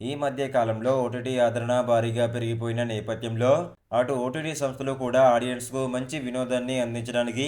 ఈ మధ్య కాలంలో ఓటీటీ ఆదరణ భారీగా పెరిగిపోయిన నేపథ్యంలో అటు ఓటీటీ సంస్థలు కూడా ఆడియన్స్కు మంచి వినోదాన్ని అందించడానికి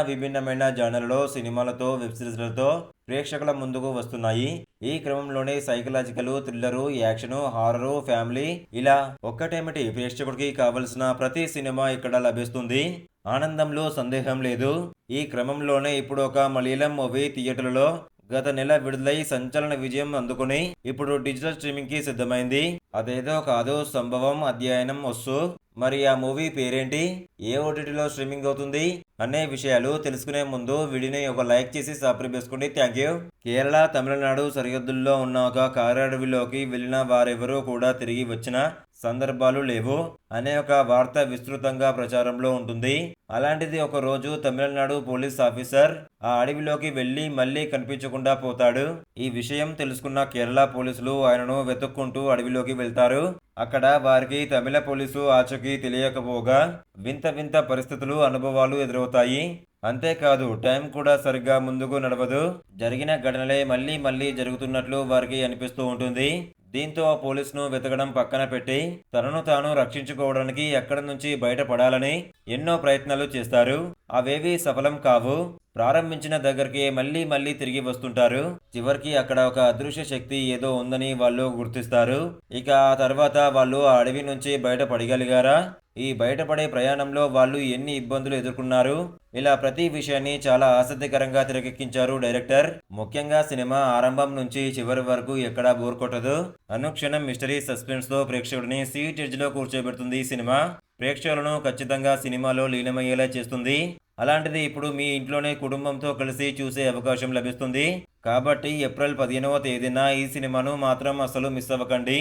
విభిన్నమైన జానర్లలో సినిమాలతో వెబ్ సిరీస్లతో ప్రేక్షకుల ముందుకు వస్తున్నాయి. ఈ క్రమంలోనే psychological thriller, action, horror, family ఇలా ఒక్కటేమిటి ప్రేక్షకుడికి కావలసిన ప్రతి సినిమా ఇక్కడ లభిస్తుంది. ఆనందంలో సందేహం లేదు. ఈ క్రమంలోనే ఇప్పుడు ఒక మలయాళం మూవీ థియేటర్లలో గత నెల విడుదలై సంచలన విజయం అందుకుని ఇప్పుడు డిజిటల్ స్ట్రీమింగ్ కి సిద్ధమైంది. అదేదో కాదు సంభవం అధ్యయనం వస్తు. మరి ఆ మూవీ పేరేంటి, ఏ ఓటీటీలో స్ట్రీమింగ్ అవుతుంది అనే విషయాలు తెలుసుకునే ముందు వీడియోని ఒక లైక్ చేసి సబ్స్క్రైబ్ చేసుకోండి. Thank you. కేరళ, తమిళనాడు సరిహద్దుల్లో ఉన్న ఒక కారడవిలోకి వెళ్లిన వారెవరూ కూడా తిరిగి వచ్చిన సందర్భాలు లేవు అనే ఒక వార్త విస్తృతంగా ప్రచారంలో ఉంటుంది. అలాంటిది ఒక రోజు తమిళనాడు పోలీస్ ఆఫీసర్ ఆ అడవిలోకి వెళ్లి మళ్లీ కనిపించకుండా పోతాడు. ఈ విషయం తెలుసుకున్న కేరళ పోలీసులు ఆయనను వెతుక్కుంటూ అడవిలోకి వెళ్తారు. అక్కడ వారికి తమిళ పోలీసు ఆచూకీ తెలియకపోగా వింత పరిస్థితులు, అనుభవాలు ఎదురవుతాయి. అంతేకాదు టైం కూడా సరిగ్గా ముందుకు నడవదు. జరిగిన ఘటనలే మళ్లీ జరుగుతున్నట్లు వారికి అనిపిస్తూ ఉంటుంది. దీంతో ఆ పోలీసును వెతకడం పక్కన పెట్టి తనను తాను రక్షించుకోవడానికి ఎక్కడి నుంచి బయటపడాలని ఎన్నో ప్రయత్నాలు చేస్తారు. అవేవీ సఫలం కావు. ప్రారంభించిన దగ్గరికి మళ్లీ తిరిగి వస్తుంటారు. చివరికి అక్కడ ఒక అదృశ్య శక్తి ఏదో ఉందని వాళ్ళు గుర్తిస్తారు. ఇక ఆ తర్వాత వాళ్ళు ఆ అడవి నుంచి బయటపడగలిగారా? ఈ బయటపడే ప్రయాణంలో వాళ్ళు ఎన్ని ఇబ్బందులు ఎదుర్కొన్నారు? ఇలా ప్రతి విషయాన్ని చాలా ఆసక్తికరంగా తెరకెక్కించారు డైరెక్టర్. ముఖ్యంగా సినిమా ఆరంభం నుంచి చివరి వరకు ఎక్కడా బోర్ కొట్టదు. అనుక్షణం మిస్టరీ, సస్పెన్స్ తో ప్రేక్షకుడిని సీట్ ఎడ్జ్ లో కూర్చోబెడుతుంది ఈ సినిమా. ప్రేక్షకులను ఖచ్చితంగా సినిమాలో లీనమయ్యేలా చేస్తుంది. అలాంటిది ఇప్పుడు మీ ఇంట్లోనే కుటుంబంతో కలిసి చూసే అవకాశం లభిస్తుంది. కాబట్టి ఏప్రిల్ 15వ తేదీన ఈ సినిమాను మాత్రం అస్సలు మిస్ అవ్వకండి.